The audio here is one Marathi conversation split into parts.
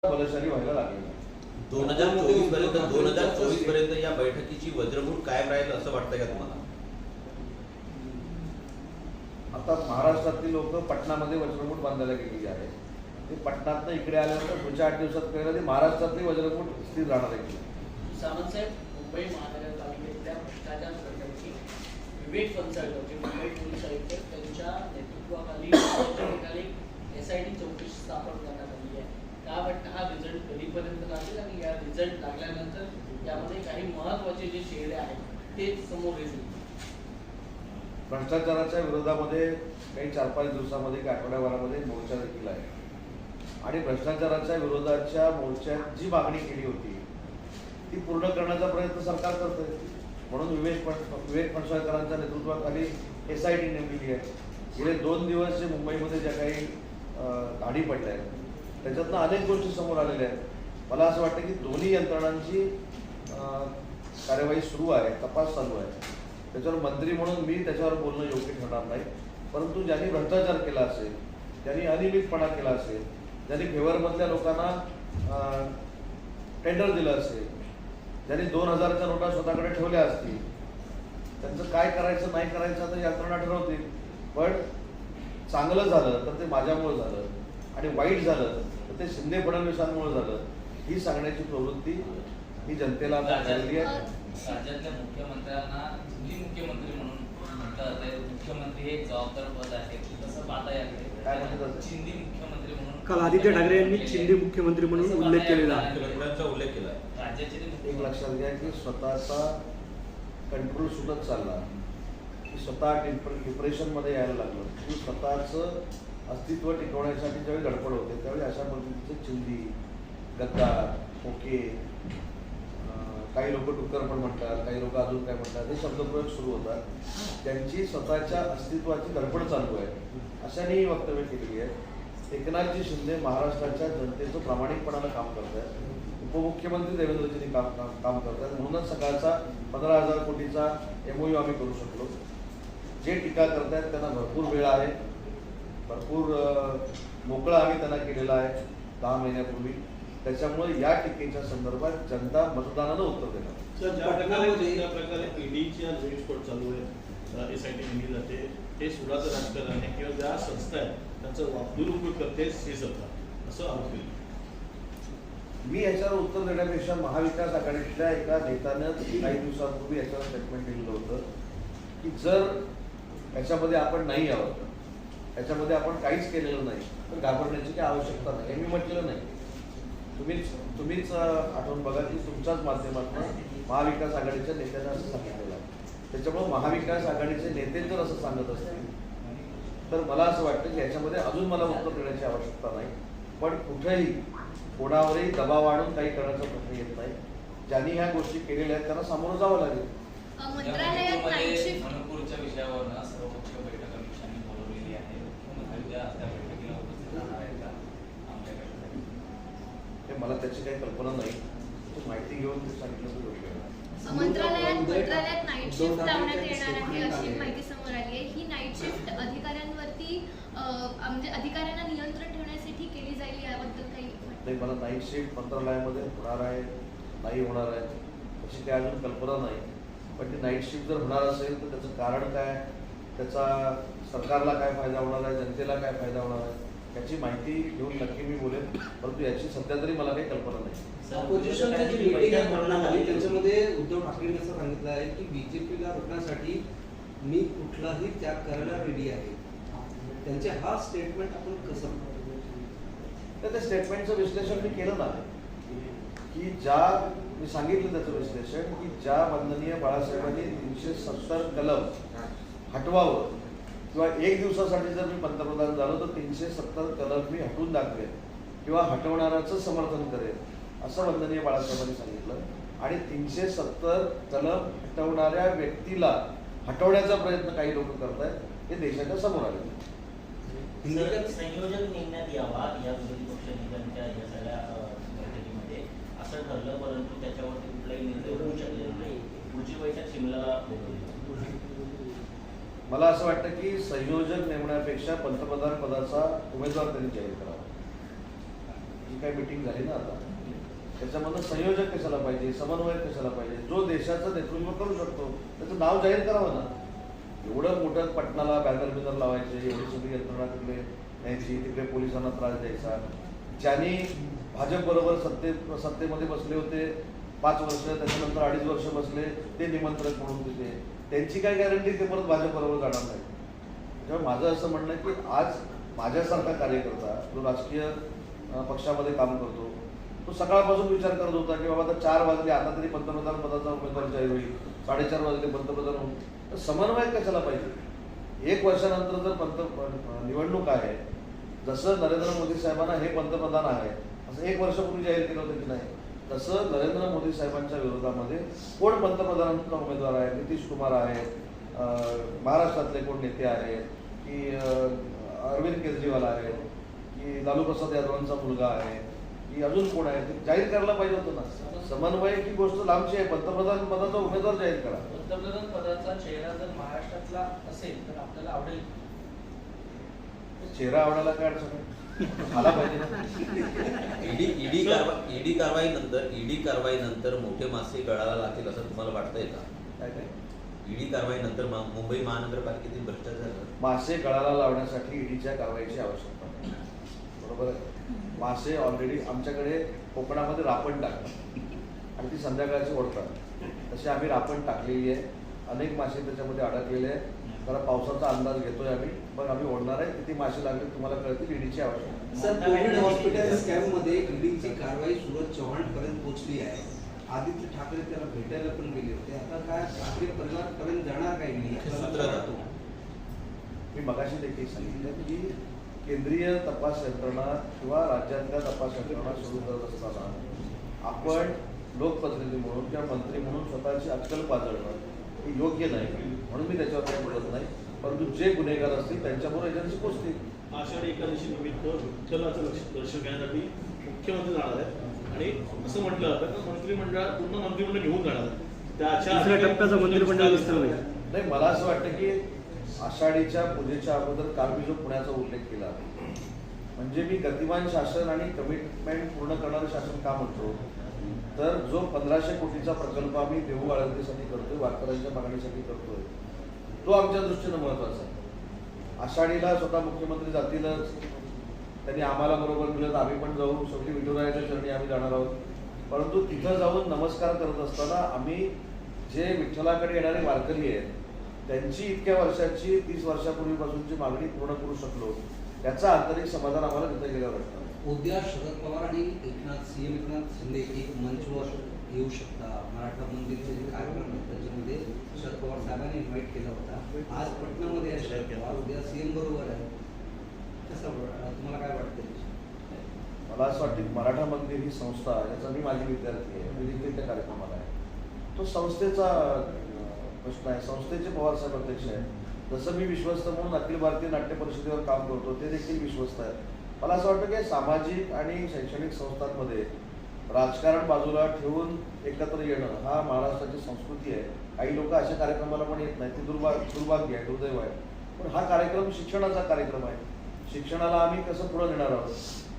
बलशाली व्हायला लागले. 2024 पर्यंत या बैठकीची वज्रमूळ कायम राहील असं वाटतंय का तुम्हाला? आता महाराष्ट्रातली लोक पटनामध्ये वज्रमूठ बांधायला गेलेली आहे. ते पटनातनं इकडे आल्यानंतर पुढच्या 8 दिवसात कळलं ती महाराष्ट्रातली वज्रमूठ स्थिर राहणार आहे. सामंत साहेब, मुंबई महानगरपालिकेतल्या भ्रष्टाचार प्रकरणी विवेक कन्सल्टंट जे मुंबई पोलीस आयुक्त त्यांच्या नेतृत्वाखाली SIT चौकशी स्थापन करण्यात आली आहे. काय वाटतं हा रिझल्ट कधीपर्यंत लागेल आणि या रिझल्ट लागल्यानंतर यामध्ये काही महत्त्वाचे जे चेहरे आहेत ते समोर येतील? भ्रष्टाचाराच्या विरोधामध्ये काही 4-5 दिवसामध्ये काही आठवड्याभरामध्ये मोर्चा देखील आहे आणि भ्रष्टाचाराच्या विरोधाच्या मोर्चात जी मागणी केली होती ती पूर्ण करण्याचा प्रयत्न सरकार करतोय. म्हणून विवेक फणसळकरांच्या नेतृत्वाखाली SIT नेमलेली आहे. गेले 2 दिवस जे मुंबईमध्ये ज्या काही गाडी पडल्या आहेत त्याच्यातनं अनेक गोष्टी समोर आलेल्या आहेत. मला असं वाटतं की दोन्ही यंत्रणांची कार्यवाही सुरू आहे, तपास चालू आहे. त्याच्यावर मंत्री म्हणून मी त्याच्यावर बोलणं योग्य ठरणार नाही. परंतु ज्यांनी भ्रष्टाचार केला असेल, ज्यांनी अनियमितपणा केला असेल, ज्यांनी फेवरमधल्या लोकांना टेंडर दिलं असेल, ज्यांनी 2000च्या नोटा स्वतःकडे ठेवल्या असतील, त्यांचं काय करायचं नाही करायचं तर यंत्रणा ठरवतील. पण चांगलं झालं तर ते माझ्यामुळे झालं आणि वाईट झालं तर ते शिंदे फडणवीसांमुळे झालं ही सांगण्याची प्रवृत्ती ही जनतेला झालेली आहे. राज्यातल्या मुख्यमंत्र्यांना चिंदी मुख्यमंत्री म्हणून म्हणतात. मुख्यमंत्री हे जबाबदार पद आहे, तसं पाहता याकडे काय म्हणतात चिंदी मुख्यमंत्री म्हणून काल आदित्य ठाकरे यांनी चिंदी मुख्यमंत्री म्हणून उल्लेख केलेला आहे. मुख्यमंत्र्यांचा उल्लेख केला आहे. राज्याचे एक लक्षात घ्या की स्वतःचा कंट्रोल सुटत चालला, की स्वतः डिप्रेशनमध्ये यायला लागलं, की स्वतःचं अस्तित्व टिकवण्यासाठी ज्यावेळी धडपड होते त्यावेळी अशा पद्धतीचे चिंदी, गद्दार, ओके, काही लोक डुक्कर पण म्हणतात, काही लोक अजून काय म्हणतात, हे शब्दप्रयोग सुरू होतात. त्यांची स्वतःच्या अस्तित्वाची धडपड चालू आहे अशाने ही वक्तव्य केलेली आहे. एकनाथजी शिंदे महाराष्ट्राच्या जनतेचं प्रामाणिकपणानं काम करत आहेत. उपमुख्यमंत्री देवेंद्रजींनी काम करत आहेत. म्हणूनच सकाळचा 15,000 कोटीचा MOU आम्ही करू शकलो. जे टीका करतायत त्यांना भरपूर वेळ आहे, भरपूर मोकळा आम्ही त्यांना केलेला आहे 10 महिन्यापूर्वी. त्याच्यामुळे या टीकेच्या संदर्भात जनता मतदानानं उत्तर देणार. सर, ज्या प्रकारे ईडीच्या रेटस्पोर्ट चालू आहे, SIT नेमली जाते, ते सुडाचं राजकारण आहे किंवा ज्या संस्था आहेत त्यांचा दुरुपयोग करते हे सरकार असं आरोप केलं. मी याच्यावर उत्तर देण्यापेक्षा महाविकास आघाडीतल्या एका नेत्यानं काही दिवसांपूर्वी याच्यावर स्टेटमेंट दिलेलं होतं की जर याच्यामध्ये आपण नाही आहोत, याच्यामध्ये आपण काहीच केलेलं नाही तर घाबरण्याची काही आवश्यकता नाही. हे मी म्हटलेलं नाही. तुम्हीच आठवून बघा की तुमच्याच माध्यमातून महाविकास आघाडीच्या नेत्यानं असं सांगितलेलं आहे. त्याच्यामुळे महाविकास आघाडीचे नेते जर असं सांगत असतील तर मला असं वाटतं की याच्यामध्ये अजून मला उत्तर देण्याची आवश्यकता नाही. पण कुठेही कोणावरही दबाव आणून काही करण्याचा प्रश्न येत नाही. ज्यांनी ह्या गोष्टी केलेल्या आहेत त्यांना सामोरं जावं लागेल. मणिपूरच्या विषयावर सर्वपक्ष बैठक अमित बोलवलेली आहे. मुख्यमंत्री त्या बैठकीला उपस्थित राहणार आहेत का आमच्याकडे? मला त्याची काही कल्पना नाही. माहिती घेऊन सांगितलं तर योग्य आहे. मंत्रालयात नाईट शिफ्ट लावण्यात येणार आहे अशी माहिती समोर आली आहे. ही नाईट शिफ्ट अधिकाऱ्यांवरती म्हणजे अधिकाऱ्यांना नियंत्रण ठेवण्यासाठी केली जाईल याबद्दल काही नाही. मला नाईट शिफ्ट मंत्रालयामध्ये होणार आहे नाही होणार आहे अशी काही अजून कल्पना नाही. पण ती नाईट शिफ्ट जर होणार असेल तर त्याचं कारण काय, त्याचा सरकारला काय फायदा होणार आहे, जनतेला काय फायदा होणार आहे याची माहिती घेऊन नक्की मी बोलेन. परंतु याची सध्या तरी मला काही कल्पना नाही. ऑपोजिशनची जी मीटिंग आहे भरण्यात त्याच्यामध्ये उद्धव ठाकरेंनी असं सांगितलं आहे की BJPला रोखण्यासाठी मी कुठलाही त्याग करायला रेडी आहे. त्यांचे हा स्टेटमेंट आपण कसं तर त्या स्टेटमेंटचं विश्लेषण मी केलं ना की मी सांगितलं त्याचं विश्लेषण की ज्या वंदनीय बाळासाहेबांनी 370 कलम हटवावं किंवा 1 दिवसासाठी जर मी पंतप्रधान झालो तर 370 कलम मी हटवून दाखवेन किंवा हटवणाऱ्याचं समर्थन करेन असं वंदनीय बाळासाहेबांनी सांगितलं. आणि 370 कलम हटवणाऱ्या व्यक्तीला हटवण्याचा प्रयत्न काही लोक करतायत हे देशाच्या समोर आले. संयोजक नेमण्यात यावा या विरोधी पक्ष नेत्यांच्या या सगळ्या बैठकीमध्ये असं ठरलं, परंतु त्याच्यावरती कुठलाही निर्णय होऊ शकलेला नाही. पुढची बैठक शिमल्याला बोलवली. मला असं वाटतं की संयोजक नेमण्यापेक्षा पंतप्रधान पदाचा उमेदवार त्यांनी जाहीर करावा. जी काही मिटिंग झाली ना आता, त्याच्यामधनं संयोजक कशाला पाहिजे, समन्वयक कशाला पाहिजे, जो देशाचं नेतृत्व करू शकतो त्याचं नाव जाहीर करावं ना. एवढं मोठं पटनाला बॅनर बिनर लावायचे, एवढी सगळी यंत्रणा तिकडे न्यायची, तिकडे पोलिसांना त्रास द्यायचा. ज्यांनी भाजप बरोबर सत्तेमध्ये बसले होते 5 वर्ष, त्याच्यानंतर 2.5 वर्ष बसले, ते निमंत्रक म्हणून तिथे, त्यांची काय गॅरंटी ते परत भाजप बरोबर जाणार नाही. त्यामुळे माझं असं म्हणणं आहे की आज माझ्यासारखा कार्यकर्ता जो राजकीय पक्षामध्ये काम करतो, तो सकाळपासून विचार करत होता की बाबा आता 4 वाजले, आता तरी पंतप्रधान पदाचा उमेदवार जाहीर होईल, 4:30 वाजले पंतप्रधान होईल. तर समन्वय कशाला पाहिजे? 1 वर्षानंतर जर निवडणूक आहे, जसं नरेंद्र मोदी साहेबांना हे पंतप्रधान आहे असं 1 वर्षापूर्वी जाहीर केलं होतं की नाही, तसं नरेंद्र मोदी साहेबांच्या विरोधामध्ये कोण पंतप्रधानांचा उमेदवार आहे? नितीश कुमार आहे, महाराष्ट्रातले कोण नेते आहेत, की अरविंद केजरीवाल आहे, की लालू प्रसाद यादवांचा मुलगा आहे, की अजून कोण आहे? ते जाहीर करायला पाहिजे होतं ना. समन्वय ही गोष्ट लांबची आहे, पंतप्रधान पदाचा उमेदवार जाहीर करा. पंतप्रधान पदाचा चेहरा जर महाराष्ट्रातला असेल तर आपल्याला आवडेल. चेहरा आवडायला काय अडचण आहे? आला पाहिजे ना. ईडी कारवाईनंतर मोठे मासे गळाला लागतील असं तुम्हाला वाटतंय का? काय काय ईडी कारवाईनंतर मुंबई महानगरपालिकेतील भ्रष्टाचार मासे गळाला लावण्यासाठी ईडीच्या कारवाईची आवश्यकता नाही. बरोबर आहे. मासे ऑलरेडी आमच्याकडे कोकणामध्ये रापण टाकतात आणि ती संध्याकाळची ओढतात. तशी आम्ही रापण टाकलेली आहे, अनेक मासे त्याच्यामध्ये अडकलेले आहेत. जरा पावसाचा अंदाज घेतोय आम्ही, पण आम्ही ओढणार आहे. किती मासे लागले तुम्हाला कळतील. ईडीची आवश्यकता. सर, कोविड हॉस्पिटल स्कॅम मध्ये ईडीची कारवाई सूरज चव्हाण पर्यंत पोहोचली आहे. आदित्य ठाकरे त्याला भेटायला पण गेले होते. आता काय ठाकरे परिवारापर्यंत जाणार काय ईडी? मी मगाशी देखील सांगितलं की केंद्रीय तपास यंत्रणा किंवा राज्यातल्या तपास यंत्रणा सुरू करत असताना आपण लोकप्रतिनिधी म्हणून किंवा मंत्री म्हणून स्वतःची अक्कल पाजळणं हे योग्य नाही, म्हणून मी त्याच्यावर काही बोलत नाही. परंतु जे गुन्हेगार असतील त्यांच्याबरोबर एजन्सी पोचतील. आषाढी एकादशी निमित्त विठ्ठलाचं दर्शन घेण्यासाठी मुख्यमंत्री जाणार आहेत आणि असं म्हटलं जातं की मंत्रिमंडळात पूर्ण मंत्रिमंडळ घेऊन जाणार आहे. त्याच्या तिसऱ्या टप्प्याचं मंत्रिमंडळ विस्तार होईल. नाही, मला असं वाटतं की आषाढीच्या पूजेच्या अगोदर काल मी जो पुण्याचा उल्लेख केला, म्हणजे मी गतिमान शासन आणि कमिटमेंट पूर्ण करणारं शासन का म्हणतो, तर जो 1500 कोटीचा प्रकल्प आम्ही देऊ आळंदीसाठी करतोय, वारकऱ्यांच्या मागणीसाठी करतोय, तो आमच्या दृष्टीनं महत्वाचा आहे. आषाढीला स्वतः मुख्यमंत्री जातीलच, त्यांनी आम्हाला बरोबर दिलं तर आम्ही पण जाऊ, शेवटी विठुरायाच्या चरणी आम्ही जाणार आहोत. परंतु तिथं जाऊन नमस्कार करत असताना आम्ही जे विठ्ठलाकडे येणारे वारकरी आहेत त्यांची इतक्या वर्षाची 30 वर्षापूर्वीपासूनची मागणी पूर्ण करू शकलो, त्याचा आंतरिक समाधान आम्हाला तिथे गेल्यावर वाटतं. उद्या शरद पवार आणि सीएम एकनाथ शिंदे एक मंचवर येऊ शकता. मराठा मंदिरचे जे कार्यक्रम आहेत त्याच्यामध्ये शरद पवार साहेबांनी इन्व्हाइट केला होता. आज पटनामध्ये आहे शरद पवार, उद्या सीएम बरोबर आहे. कसं तुम्हाला काय वाटतं? मला असं वाटतं की मराठा मंदिर ही संस्था, याचा मी माझी विद्यार्थी आहे, मी देखील त्या कार्यक्रमाला आहे. तो संस्थेचा प्रश्न आहे, संस्थेचे पवारसाहेब अध्यक्ष आहे. जसं मी विश्वस्त म्हणून अखिल भारतीय नाट्य परिषदेवर काम करतो, ते देखील विश्वस्त आहे. मला असं वाटतं की सामाजिक आणि शैक्षणिक संस्थांमध्ये राजकारण बाजूला ठेवून एकत्र येणं हा महाराष्ट्राची संस्कृती आहे. काही लोक अशा कार्यक्रमाला पण येत नाही, ते दुर्भाग्य आहे, दुर्दैव आहे. पण हा कार्यक्रम शिक्षणाचा कार्यक्रम आहे. शिक्षणाला आम्ही कसं पुढे नेणार आहोत?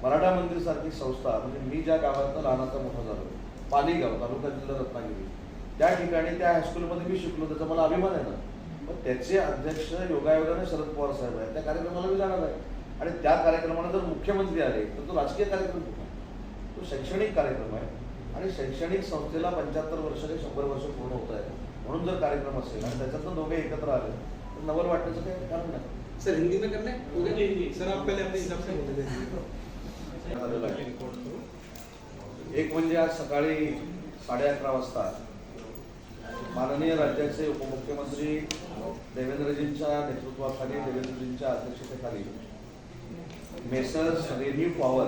मराठा मंदिर सारखी संस्था, म्हणजे मी ज्या गावातनं लहानाचा मोठा झालो, पालीगाव, तालुका जिल्हा रत्नागिरी, त्या ठिकाणी त्या हायस्कूलमध्ये मी शिकलो, त्याचा मला अभिमान आहे ना. पण त्याचे अध्यक्ष योगायोगाने शरद पवार साहेब आहेत. त्या कार्यक्रमाला मी जाणार आहे आणि त्या कार्यक्रमाला जर मुख्यमंत्री आले तर तो राजकीय कार्यक्रम होता, तो शैक्षणिक कार्यक्रम आहे. आणि शैक्षणिक संस्थेला 75 वर्ष ते 100 वर्ष पूर्ण होत आहे, म्हणून जर कार्यक्रम असेल आणि त्याच्यातून दोघे एकत्र आले तर नवल वाटण्याचं काही कारण नाही. सर, हिंदी में करना है? सर, आप पहले अपने हिसाब से बोल दीजिए. एक म्हणजे आज सकाळी 11:30 वाजता माननीय राज्याचे उपमुख्यमंत्री देवेंद्रजींच्या नेतृत्वाखाली, देवेंद्रजींच्या अध्यक्षतेखाली मेसर्स रेन्यू पॉवर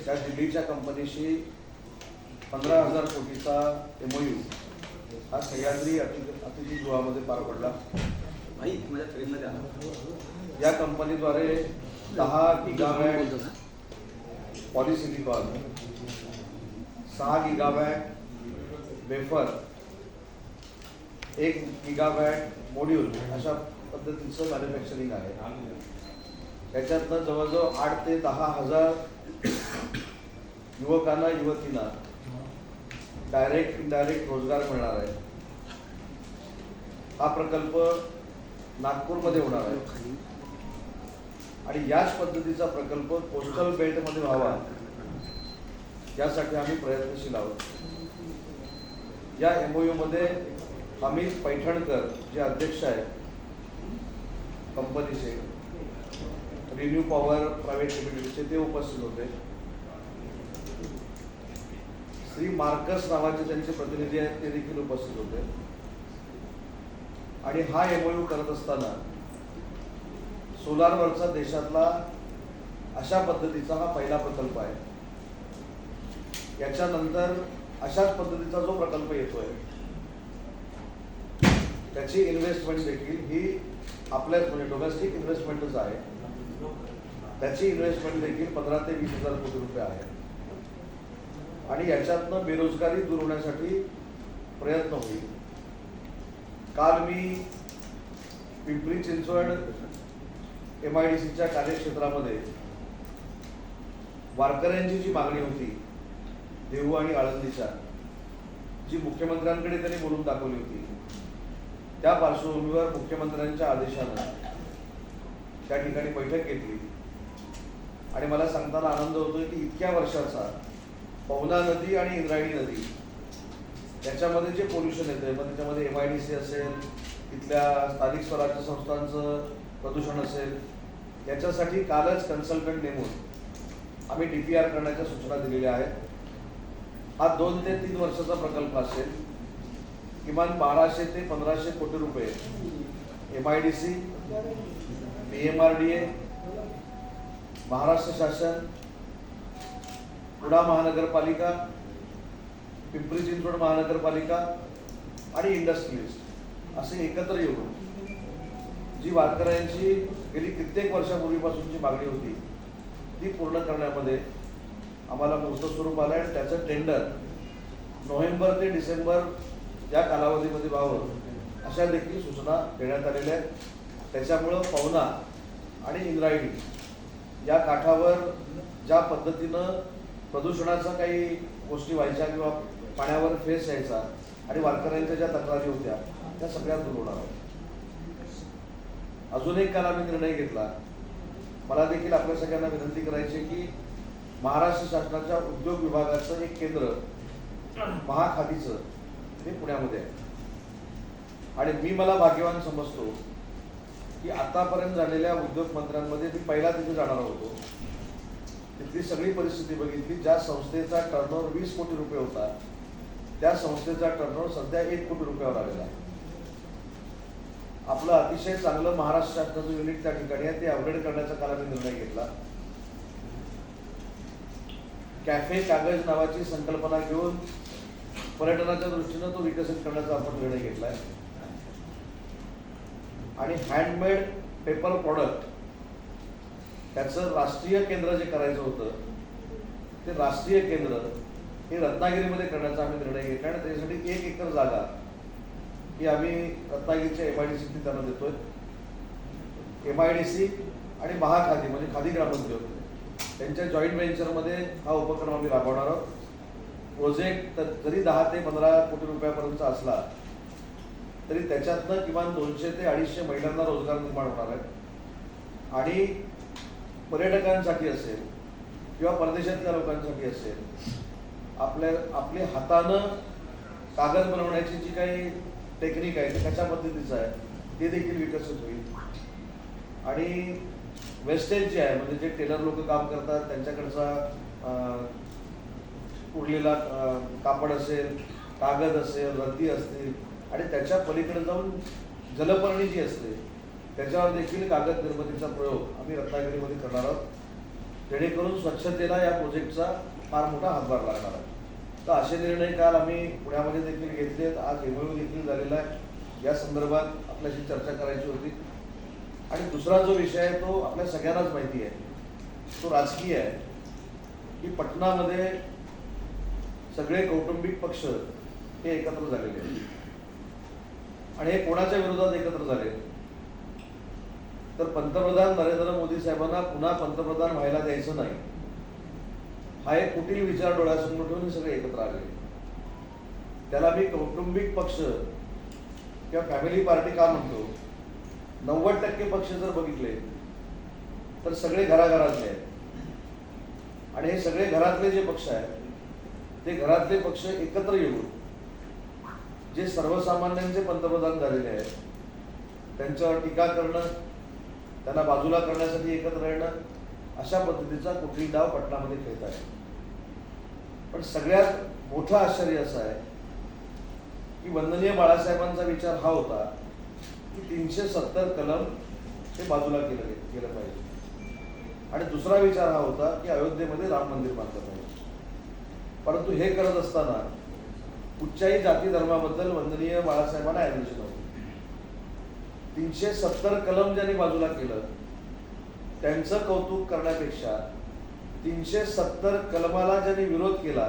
त्या दिल्लीच्या कंपनीशी 15,000 कोटीचा MOU हा सह्याद्री अतिथीगृहामध्ये पार पडला. या कंपनीद्वारे 10 gigawatt polysilicon, 6 gigawatt wafer, 1 gigawatt module अशा पद्धतीचं मॅन्युफॅक्चरिंग आहे. त्याच्यातनं जवळजवळ 8 ते 10 हजार युवकांना युवतींना डायरेक्ट इनडायरेक्ट रोजगार मिळणार आहे. हा प्रकल्प नागपूरमध्ये होणार आहे आणि याच पद्धतीचा प्रकल्प कोस्टल बेल्टमध्ये व्हावा यासाठी आम्ही प्रयत्नशील आहोत. या MOU मध्ये अमित पैठणकर जे अध्यक्ष आहेत कंपनीचे, रिन्यू पॉवर प्रायव्हेट लिमिटेडचे, ते उपस्थित होते. श्री मार्कस नावाचे त्यांचे प्रतिनिधी आहेत, ते देखील उपस्थित होते. आणि हा MOU करत असताना सोलारवरचा देशातला अशा पद्धतीचा हा पहिला प्रकल्प आहे. याच्यानंतर अशाच पद्धतीचा जो प्रकल्प येतोय त्याची इन्व्हेस्टमेंट देखील ही आपल्याच म्हणजे डोमेस्टिक इन्व्हेस्टमेंटच आहे. त्याची इन्व्हेस्टमेंट देखील 15 ते 20 हजार कोटी रुपये आहे. आणि याच्यातनं बेरोजगारी दूर होण्यासाठी प्रयत्न होईल. काल मी पिंपरी चिंचवड MIDCच्या कार्यक्षेत्रामध्ये वारकऱ्यांची जी मागणी होती देहू आणि आळंदीच्या, जी मुख्यमंत्र्यांकडे त्यांनी बोलून दाखवली होती, त्या पार्श्वभूमीवर मुख्यमंत्र्यांच्या आदेशानं त्या ठिकाणी बैठक घेतली. आणि मला सांगताना आनंद होतोय की इतक्या वर्षाचा पवना नदी आणि इंद्रायणी नदी याच्यामध्ये जे पोल्युशन येतंय, मग त्याच्यामध्ये MIDC असेल, इथल्या स्थानिक स्वराज्य संस्थांचं प्रदूषण असेल, याच्यासाठी कालच कन्सल्टंट नेमून आम्ही DPR करण्याच्या सूचना दिलेल्या आहेत. हा 2 ते 3 वर्षाचा प्रकल्प असेल. किमान 1200 ते 1500 कोटी रुपये MIDC, PMRDA, महाराष्ट्र शासन, कुडा महानगरपालिका, पिंपरी चिंचवड महानगरपालिका आणि इंडस्ट्रीज असे एकत्र येऊन जी वारकऱ्यांची गेली कित्येक वर्षापूर्वीपासूनची मागणी होती ती पूर्ण करण्यामध्ये आम्हाला मूर्त स्वरूप आलं आहे. आणि त्याचं टेंडर नोव्हेंबर ते डिसेंबर या कालावधीमध्ये व्हावं अशा देखील सूचना देण्यात आलेल्या आहेत. त्याच्यामुळं पवना आणि इंद्रायणी या काठावर ज्या पद्धतीनं प्रदूषणाचा काही गोष्टी व्हायच्या किंवा पाण्यावर फेस यायचा आणि वारकऱ्यांच्या ज्या तक्रारी होत्या त्या सगळ्या दूर होणार आहेत. अजून एक काल आम्ही निर्णय घेतला. मला देखील आपल्या सगळ्यांना विनंती करायची की महाराष्ट्र शासनाच्या उद्योग विभागाचं एक केंद्र महाखादीचं हे पुण्यामध्ये आहे. आणि मी मला भाग्यवान समजतो की आतापर्यंत झालेल्या उद्योग मंत्र्यांमध्ये मी पहिला तिथे जाणार होतो. तिथली सगळी परिस्थिती बघितली. ज्या संस्थेचा टर्नओव्हर 20 कोटी रुपये होता त्या संस्थेचा टर्नओव्हर सध्या 1 कोटी रुपयावर आलेला आहे. आपलं अतिशय चांगलं महाराष्ट्र शासनाचं युनिट त्या ठिकाणी आहे, ते अपग्रेड करण्याचा काल आम्ही निर्णय घेतला. कॅफे कागज नावाची संकल्पना घेऊन पर्यटनाच्या दृष्टीनं तो विकसित करण्याचा आपण निर्णय घेतलाय. आणि हँडमेड पेपर प्रोडक्ट त्याचं राष्ट्रीय केंद्र जे करायचं होतं ते राष्ट्रीय केंद्र हे रत्नागिरीमध्ये करण्याचा आम्ही निर्णय घेतला. आणि त्याच्यासाठी 1 एकर जागा ही आम्ही रत्नागिरीच्या MIDC त्यांना देतोय. MIDC आणि महाखादी म्हणजे खादी ग्रामोद्योग त्यांच्या जॉईंट व्हेंचरमध्ये हा उपक्रम आम्ही राबवणार आहोत. प्रोजेक्ट जरी 10 ते 15 कोटी रुपयापर्यंतचा असला तरी त्याच्यातनं किमान 200 ते 250 महिलांना रोजगार निर्माण होणार आहे. आणि पर्यटकांसाठी असेल किंवा परदेशातल्या लोकांसाठी असेल, आपल्या हातानं कागद बनवण्याची जी काही टेक्निक आहे ते कशा पद्धतीचं आहे ते देखील विकसित होईल. आणि वेस्टेज जे आहे म्हणजे जे टेलर लोक काम करतात त्यांच्याकडचा उरलेला कापड असेल, कागद असेल, रद्दी असतील आणि त्याच्या पलीकडे जाऊन जलपर्णी जी असते त्याच्यावर देखील कागद निर्मितीचा प्रयोग आम्ही रत्नागिरीमध्ये करणार आहोत. जेणेकरून स्वच्छतेला या प्रोजेक्टचा फार मोठा हातभार लागणार आहे. तर असे निर्णय काल आम्ही पुण्यामध्ये देखील घेतलेत. आज MOU देखील झालेला आहे. या संदर्भात आपल्याशी चर्चा करायची होती. आणि दुसरा जो विषय आहे तो आपल्या सगळ्यांनाच माहिती आहे, तो राजकीय आहे. की पटनामध्ये सगळे कौटुंबिक पक्ष हे एकत्र झालेले आहेत. आणि हे कोणाच्या विरोधात एकत्र झाले तर पंतप्रधान नरेंद्र मोदी साहेबांना पुन्हा पंतप्रधान व्हायला द्यायचं नाही हा एक कुटील विचार डोळ्यासमोर ठेवून हे सगळे एकत्र आले. त्याला मी कौटुंबिक पक्ष किंवा फॅमिली पार्टी का म्हणतो? 90% पक्ष जर बघितले तर सगळे घराघरातले आहेत. आणि हे सगळे घरातले जे पक्ष आहेत ते घरातले पक्ष एकत्र येऊन जे सर्वसामान्यांचे पंतप्रधान झालेले आहेत त्यांच्यावर टीका करणं, त्यांना बाजूला करण्यासाठी एकत्र येणं, अशा पद्धतीचा कुठली डाव पटनामध्ये खेळत आहे. पण सगळ्यात मोठं आश्चर्य असं आहे की वंदनीय बाळासाहेबांचा विचार हा होता की 370 कलम हे बाजूला केलं पाहिजे. आणि दुसरा विचार हा होता की अयोध्येमध्ये राम मंदिर बांधलं पाहिजे. परंतु हे करत असताना कुठच्याही जाती धर्माबद्दल वंदनीय बाळासाहेबांना एनर्जी नव्हती. 370 कलम ज्यांनी बाजूला केलं त्यांचं कौतुक करण्यापेक्षा 370 कलमाला ज्यांनी विरोध केला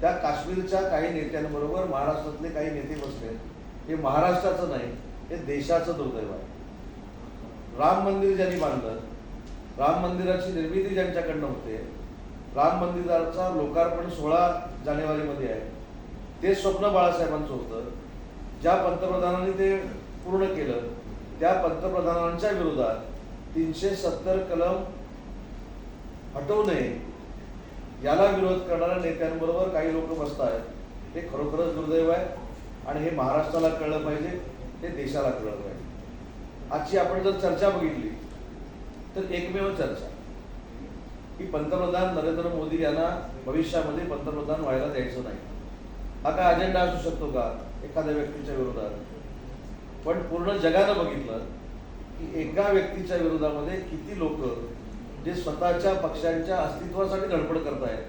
त्या काश्मीरच्या काही नेत्यांबरोबर महाराष्ट्रातले काही नेते बसले. हे महाराष्ट्राचं नाही, हे देशाचं दुर्दैव आहे. राम मंदिर ज्यांनी बांधलं, राम मंदिराची निर्मिती ज्यांच्याकडनं होते, राम मंदिराचा लोकार्पण 16 जानेवारीमध्ये आहे, ते स्वप्न बाळासाहेबांचं होतं. ज्या पंतप्रधानांनी ते पूर्ण केलं त्या पंतप्रधानांच्या विरोधात 370 कलम हटवू नये याला विरोध करणाऱ्या नेत्यांबरोबर काही लोक बसत आहेत. हे खरोखरच दुर्दैव आहे आणि हे महाराष्ट्राला कळलं पाहिजे, हे देशाला कळलं पाहिजे. आजची आपण जर चर्चा बघितली तर एकमेव चर्चा की पंतप्रधान नरेंद्र मोदी यांना भविष्यामध्ये पंतप्रधान व्हायला द्यायचं नाही. हा काय अजेंडा असू शकतो का एखाद्या व्यक्तीच्या विरोधात? पण पूर्ण जगानं बघितलं की एका व्यक्तीच्या विरोधामध्ये किती लोक जे स्वतःच्या पक्षांच्या अस्तित्वासाठी धडपड करतायत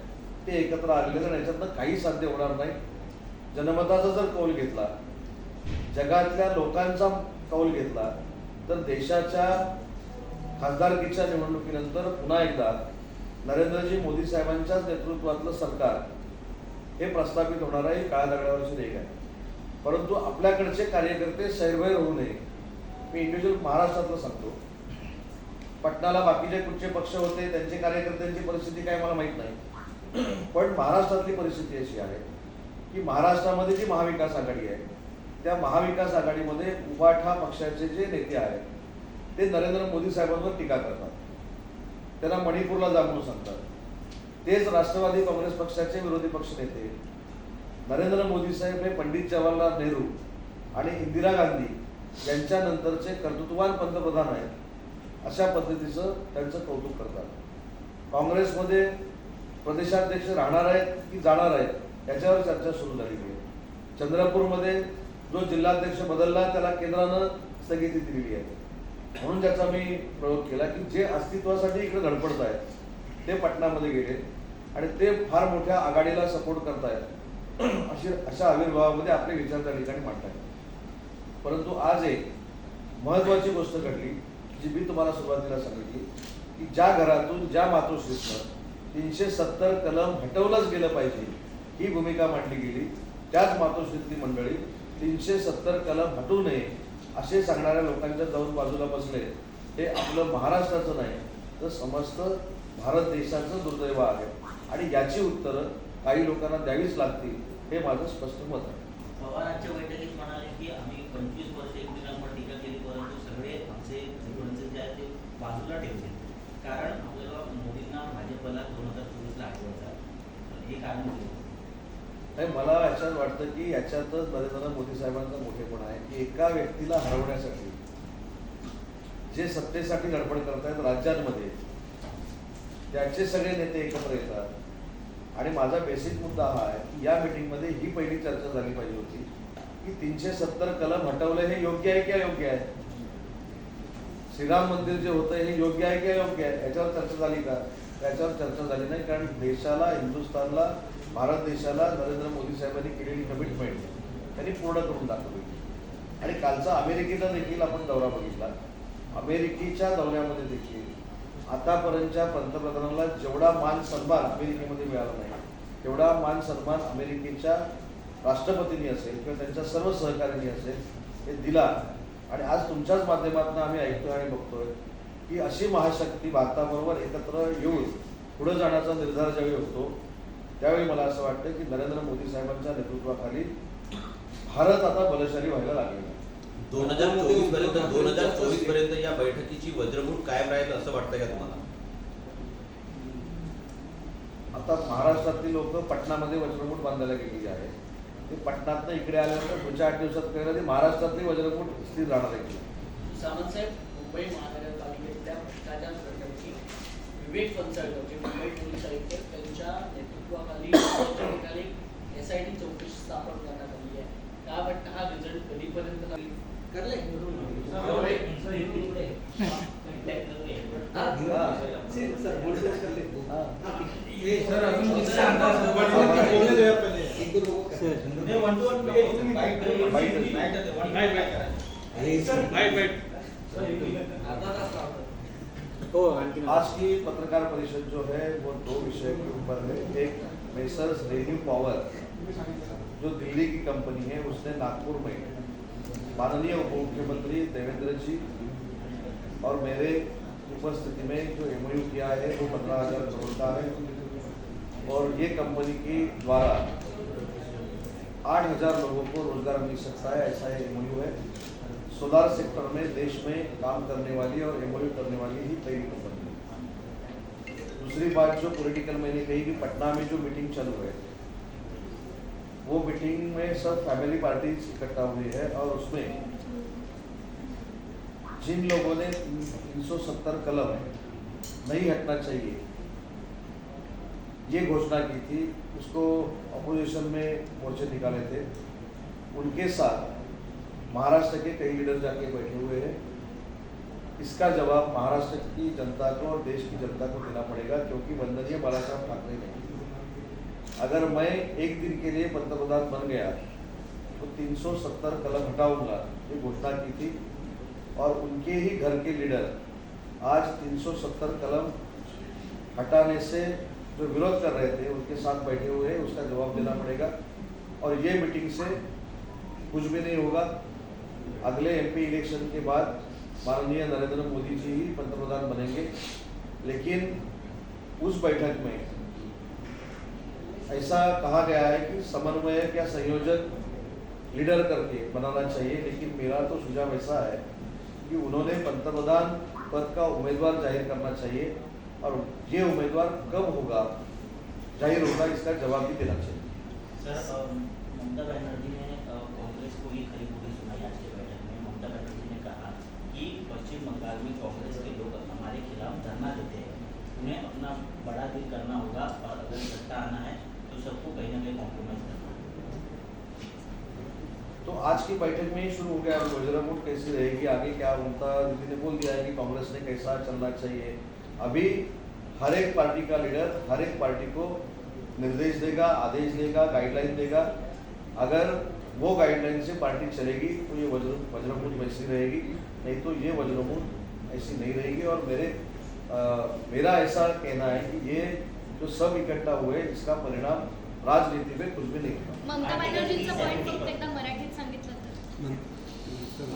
ते एकत्र आलेले. आणि याच्यातनं काही साध्य होणार नाही. जनमताचा जर कौल घेतला, जगातल्या लोकांचा कौल घेतला तर देशाच्या खासदारकीच्या निवडणुकीनंतर पुन्हा एकदा नरेंद्रजी मोदी साहेबांच्याच नेतृत्वातलं सरकार हे प्रस्थापित होणार आहे. काळ्या दगडावरची रेघ आहे. परंतु आपल्याकडचे कार्यकर्ते सैरभैर होऊ नये. मी इंडिव्हिज्युअल महाराष्ट्रातलं सांगतो. पटनाला बाकीचे कुठचे पक्ष होते त्यांचे कार्यकर्त्यांची परिस्थिती काय मला माहीत नाही. पण महाराष्ट्रातली परिस्थिती अशी आहे की महाराष्ट्रामध्ये जी महाविकास आघाडी आहे त्या महाविकास आघाडीमध्ये उबाठा पक्षाचे जे नेते आहेत ते नरेंद्र मोदी साहेबांवर टीका करतात, त्यांना मणिपूरला जा म्हणून सांगतात. तेच राष्ट्रवादी काँग्रेस पक्षाचे विरोधी पक्ष नेते नरेंद्र मोदी साहेब हे पंडित जवाहरलाल नेहरू आणि इंदिरा गांधी यांच्यानंतरचे कर्तृत्ववान पंतप्रधान आहेत अशा पद्धतीचं त्यांचं कौतुक करतात. काँग्रेसमध्ये प्रदेशाध्यक्ष राहणार आहेत की जाणार आहेत याच्यावर चर्चा सुरू झालेली आहे. चंद्रपूरमध्ये जो जिल्हाध्यक्ष बदलला त्याला केंद्रानं स्थगिती दिलेली आहे. म्हणून त्याचा मी प्रयोग केला की जे अस्तित्वासाठी इकडे धडपडत आहेत ते पटनामध्ये गेले आणि ते फार मोठ्या आघाडीला सपोर्ट करतायत अशा आविर्भावामध्ये आपले विचार त्या ठिकाणी मांडतायत. परंतु आज एक महत्त्वाची गोष्ट घडली जी मी तुम्हाला सुरुवातीला सांगितली की ज्या घरातून ज्या मातोश्रीतनं 370 कलम हटवलंच गेलं पाहिजे ही भूमिका मांडली गेली, त्याच मातोश्रीतली मंडळी 370 कलम हटवू नये असे सांगणाऱ्या लोकांच्या जाऊन बाजूला बसले. हे आपलं महाराष्ट्राचं नाही तर समस्त भारत देशाचं दुर्दैव आहे आणि याची उत्तरं काही लोकांना द्यावीच लागतील हे माझं स्पष्ट मत आहे. पवारांच्या बैठकीत म्हणाले की आम्ही 25 वर्ष एकमेकांवर टीका केली परंतु सगळे आमचे जे आहे ते बाजूला ठेवले कारण आपल्याला मोदींना भाजपला 2024ला हटवायचा हे कारण नाही. मला याच्यात वाटतं की याच्यातच नरेंद्र मोदी साहेबांचा मोठेपणा आहे की एका व्यक्तीला हरवण्यासाठी जे सत्तेसाठी धडपड करतायत राज्यांमध्ये त्याचे सगळे नेते एकत्र येतात. आणि माझा बेसिक मुद्दा हा आहे की या मीटिंगमध्ये ही पहिली चर्चा झाली पाहिजे होती की 370 कलम हटवलं हे योग्य आहे की अयोग्य आहे. श्रीराम मंदिर जे होतं हे योग्य आहे की अयोग्य आहे याच्यावर चर्चा झाली का? याच्यावर चर्चा झाली नाही. कारण देशाला, हिंदुस्थानला, भारत देशाला नरेंद्र मोदी साहेबांनी केलेली कमिटमेंट त्यांनी पूर्ण करून दाखवली. आणि कालचा अमेरिकेचा देखील आपण दौरा बघितला. अमेरिकेच्या दौऱ्यामध्ये देखील आतापर्यंतच्या पंतप्रधानाला जेवढा मान सन्मान अमेरिकेमध्ये मिळाला नाही तेवढा मान सन्मान अमेरिकेच्या राष्ट्रपतींनी असेल किंवा त्यांच्या सर्व सहकाऱ्यांनी असेल हे दिला. आणि आज तुमच्याच माध्यमातून आम्ही ऐकतोय आणि बघतोय की अशी महाशक्ती भारताबरोबर एकत्र येऊन पुढे जाण्याचा निर्धार ज्यावेळी होतो त्यावेळी मला असं वाटतं की नरेंद्र मोदी साहेबांच्या नेतृत्वाखाली भारत आता बलशाली व्हायला लागलेला आहे. 2024 पर्यंत या बैठकीची वज्रमूठ कायम राहील असं वाटतंय का तुम्हाला? आता महाराष्ट्रातली लोक पटनामध्ये वज्रमूठ बांधायला गेलेली आहे. ते पटनातनं इकडे आल्यानंतर पुढच्या 8 दिवसात कळलं की महाराष्ट्रातली वज्रमूठ स्थिर राहणार आहे. सावंतसाहेब, मुंबई महानगरपालिकेतल्या भ्रष्टाचार प्रकरणी विवेक कन्सल्टंट जे मुंबई पोलीस आयुक्त आहेत, त्यांच्या नेतृत्वाखाली त्या ठिकाणी SIT चौकशी स्थापन करण्यात आली आहे. काय वाटतं हा रिझल्ट कधीपर्यंत करले? हो आणखी आज की पत्रकार परिषद जो है वो 2 विषय के ऊपर है. एक मेसर्स रेन्यू पावर जो दिल्ली की कंपनी है उसने नागपुर में माननीय उप मुख्यमंत्री देवेंद्र जी और मेरे उपस्थिति में जो MOU किया है वो 15,000 करोड़ का है और ये कंपनी के द्वारा 8,000 लोगों को रोजगार मिल सकता है, ऐसा ये MOU है. सोलार सेक्टर में देश में काम करने वाली और MOU करने वाली ही पहली कंपनी है. दूसरी बात जो पॉलिटिकल मैंने कही कि पटना में जो मीटिंग चल रही है वो मीटिंग में सब फैमिली पार्टीज इकट्ठा हुई है और उसमें जिन लोगों ने 370 कलम नहीं हटना चाहिए ये घोषणा की थी, उसको अपोजिशन में मोर्चे निकाले थे, उनके साथ महाराष्ट्र के कई लीडर जाके बैठे हुए हैं. इसका जवाब महाराष्ट्र की जनता को और देश की जनता को देना पड़ेगा क्योंकि वंदनीय बालासाहेब ठाकरे ने अगर मैं एक दिन के लिए पंतप्रधान बन गया तो 370 कलम हटाऊंगा ये घोषणा की थी और उनके ही घर के लीडर आज 370 कलम हटाने से जो विरोध कर रहे थे उनके साथ बैठे हुए हैं. उसका जवाब देना पड़ेगा और ये मीटिंग से कुछ भी नहीं होगा. अगले MP इलेक्शन के बाद माननीय नरेंद्र मोदी जी ही पंतप्रधान बनेंगे, लेकिन उस बैठक में ऐसा कहा गया है कि समन्वयक या संयोजक लीडर करके बनाना चाहिए, लेकिन मेरा तो सुझाव ऐसा है कि उन्होंने पंतप्रधान पद का उम्मीदवार जाहिर करना चाहिए और ये उम्मीदवार कब होगा जाहिर होगा इसका जवाब भी देना चाहिए. सर, ममता बनर्जी ने कांग्रेस को ही खरी खोटी सुनाई आज की बैठक में. ममता बनर्जी ने कहा कि पश्चिम बंगाल में कांग्रेस के लोग हमारे खिलाफ धरना देते हैं, उन्हें अपना बड़ा दिल करना होगा और अगर सत्ता आना है तो सबको कहीं ना कहीं कॉम्प्रोमाइज करना होगा. तो आज की बैठक में ही शुरू हो गया वज्रमूठ कैसी रहेगी आगे. क्या ममता दीदी ने बोल दिया है कि कांग्रेस ने कैसा चलना चाहिए. अभी हर एक पार्टी का लीडर हर एक पार्टी को निर्देश देगा, आदेश देगा, गाइडलाइन देगा. अगर वो गाइडलाइन से पार्टी चलेगी तो ये वज्रमूठ वैसी रहेगी, नहीं तो ये वज्रमूठ ऐसी नहीं रहेगी. और मेरा ऐसा कहना है कि ये जो सब इकट्ठा हुए इसका परिणाम राजनीति में कुछ भी नहीं होगा. ममता बॅनर्जींचा पॉईंट फक्त एकदा मराठीत सांगितलं तर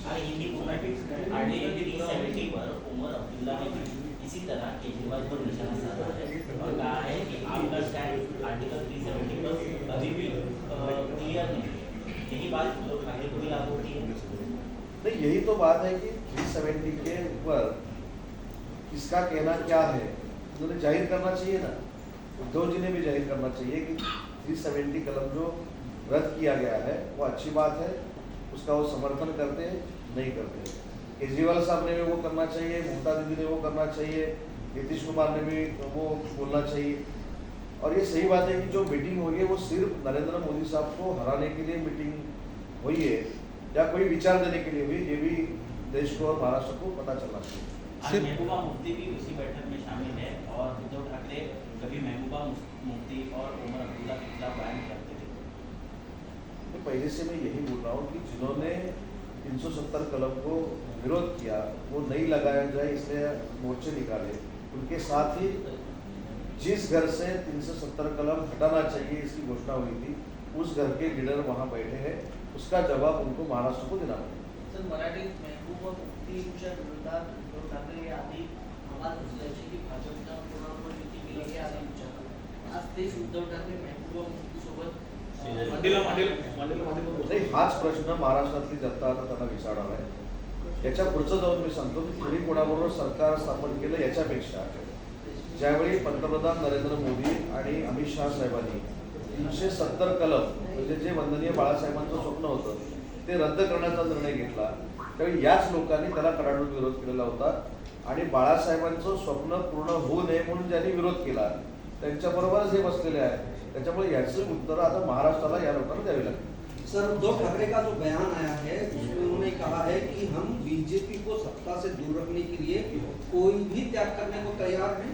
और हिंदी में आर्टिकल 370 पर उमर अब्दुल्ला ने भी इसी तरह केजरीवाल पर निशाना साधा है और कहा है कि आपका स्टैंड आर्टिकल 370 पर अभी भी क्लियर नहीं है. यही बात उद्धव ठाकरे को भी लागू होती है. नहीं, यही तो बात है कि 370 के ऊपर इसका कहना क्या है उन्होंने जाहिर करना चाहिए ना. उद्धव जी ने भी जाहिर करना चाहिए कि 370 कलम जो रद्द किया गया है वो अच्छी बात है, उसका वो समर्थन करते हैं नहीं करते. केजरीवाल साहब ने भी वो करना चाहिए, ममता दीदी ने वो करना चाहिए, नीतीश कुमार ने भी वो बोलना चाहिए. और ये सही बात है कि जो मीटिंग हुई है वो सिर्फ नरेंद्र मोदी साहब को हराने के लिए मीटिंग हुई है या कोई विचार देने के लिए हुई, ये भी देश को और महाराष्ट्र को पता चलना चाहिए. आज महबूबा मुफ्ती भी उसी बैठक में शामिल है और उद्धव ठाकरे कभी महबूबा मुफ्ती और उमर अब्दुल्ला के खिलाफ बयान करते थे. तो पहले से मैं यही बोल रहा हूँ कि जिन्होंने 370 कलम को विरोध किया वो नहीं लगाया जाए इसलिए मोर्चे निकाले. उनके साथ ही जिस घर से 370 कलम हटाना चाहिए इसकी घोषणा हुई थी उस घर के लीडर वहाँ बैठे हैं, उसका जवाब उनको महाराष्ट्र को देना पड़ेगा. सर, मराठीत महबूबा मुफ्तींच्या विरोधात उद्धव ठाकरे आधी आवाज उचलायचे की भाजपच्या कोणावर हे आधी विचारलं. आज तेच उद्धव ठाकरे महबूबासोबत मांडीला मध्ये नाही, हाच प्रश्न महाराष्ट्रातली जनता आता त्यांना विचारणार आहे. याच्या पुढचं जाऊन मी सांगतो की कोणी कोणाबरोबर सरकार स्थापन केलं याच्यापेक्षा ज्यावेळी पंतप्रधान नरेंद्र मोदी आणि अमित शहा साहेबांनी 370 कलम म्हणजे जे वंदनीय बाळासाहेबांचं स्वप्न होतं ते रद्द करण्याचा निर्णय घेतला, त्यावेळी याच लोकांनी त्याला कडाडून विरोध केलेला होता. आणि बाळासाहेबांचं स्वप्न पूर्ण होऊ नये म्हणून ज्यांनी विरोध केला त्यांच्याबरोबरच हे बसलेले आहे. त्याच्यामुळे याची उत्तरं आता महाराष्ट्राला या लोकांना द्यावी लागतील. सर, उद्धव ठाकरे का जो बयान आया है उसमें उन्होंने कहा है कि हम बीजेपी को सत्ता से दूर रखने के लिए कोई भी त्याग करने को तैयार हैं.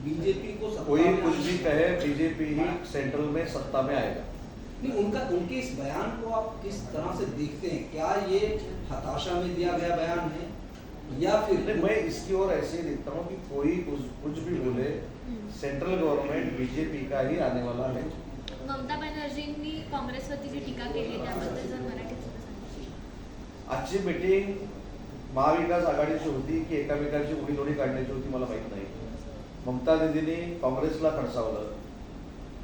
बीजेपी को सत्ता कोई में कुछ भी कहे, बीजेपी ही सेंट्रल में सत्ता में आएगा. नहीं, उनके इस बयान को आप किस तरह से देखते हैं? क्या ये हताशा में दिया गया बयान है या फिर नहीं, मैं इसकी ओर ऐसे ही देखता हूँ कि कोई कुछ भी बोले, सेंट्रल गवर्नमेंट बीजेपी का ही आने वाला है. ममता बॅनर्जींनी काँग्रेसवरती जी टीका केली आहे त्याबद्दल जर मराठीत थोडं सांगा. आजची मीटिंग महाविकास आघाडीची होती की एकामेकाची उडीदोडी काढण्याची होती मला माहित नाही. ममता दीदींनी काँग्रेसला खडसावलं,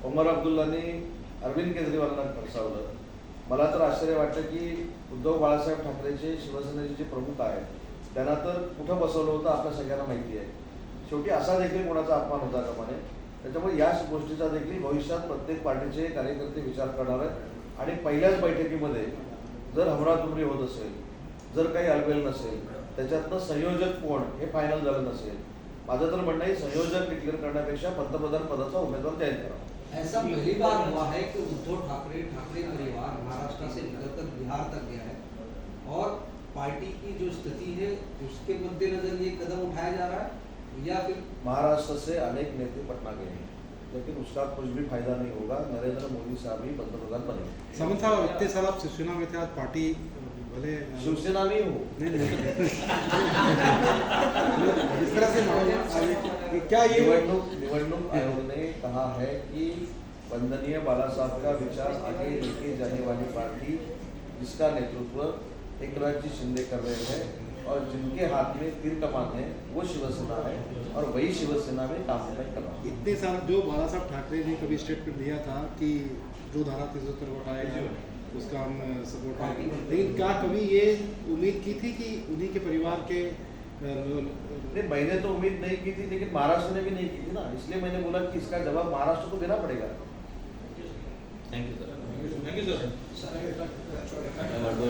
उमर अब्दुल्लांनी अरविंद केजरीवालांना खडसावलं. मला तर आश्चर्य वाटतं की उद्धव बाळासाहेब ठाकरेचे शिवसेनेचे जे प्रमुख आहेत त्यांना तर कुठं बसवलं होतं आपल्या सगळ्यांना माहिती आहे. शेवटी असा देखील कोणाचा अपमान होता कामा नये. त्याच्यामुळे या गोष्टीचा देखील भविष्यात प्रत्येक पार्टीचे कार्यकर्ते विचार करणार आहेत. आणि पहिल्याच बैठकीमध्ये जर हमरातुमरी होत असेल, जर काही अलबेल नसेल, त्याच्यातनं संयोजक कोण हे फायनल झालं नसेल, माझं तर म्हणणं आहे संयोजक डिक्लेअर करण्यापेक्षा पंतप्रधान पदाचा उमेदवार जाहीर करा. ऐसा पहली बार हुआ है कि उद्धव ठाकरे परिवार महाराष्ट्र से निकलकर बिहार तक गया है और पार्टी की जो स्थिति है उसके मद्देनजर ये कदम उठाया जा रहा है या फिर महाराष्ट्र से अनेक नेता पटना गए हैं, लेकिन उसका कुछ भी फायदा नहीं होगा. नरेंद्र मोदी साहब ही पंतप्रधान बनेंगे. सामंत साहब, इतने साल आप शिवसेना में थे, आज पार्टी भले शिवसेना नहीं हो. नहीं इस तरह से क्या ये निवडणूक आयोग ने कहा है कि वंदनीय बाला साहब का विचार आगे लेके जाने वाली पार्टी जिसका नेतृत्व एकनाथ जी शिंदे कर रहे हैं और जिनके हाथ में तीर कमान है वो शिवसेना है और वही शिवसेना में काम कर रहा है. इतने साल जो बाला साहब ठाकरे ने कभी स्टेटमेंट दिया था कि जो धारा 370 उठाएगा उसका हम सपोर्ट करेंगे, लेकिन क्या कभी ये उम्मीद की थी कि उन्हीं के परिवार के नहीं, मैंने तो उम्मीद नहीं की थी, लेकिन महाराष्ट्र ने भी नहीं की थी ना, इसलिए मैंने बोला कि इसका जवाब महाराष्ट्र को देना पड़ेगा. Thank you sir. Thank you sir. काय वाटतं?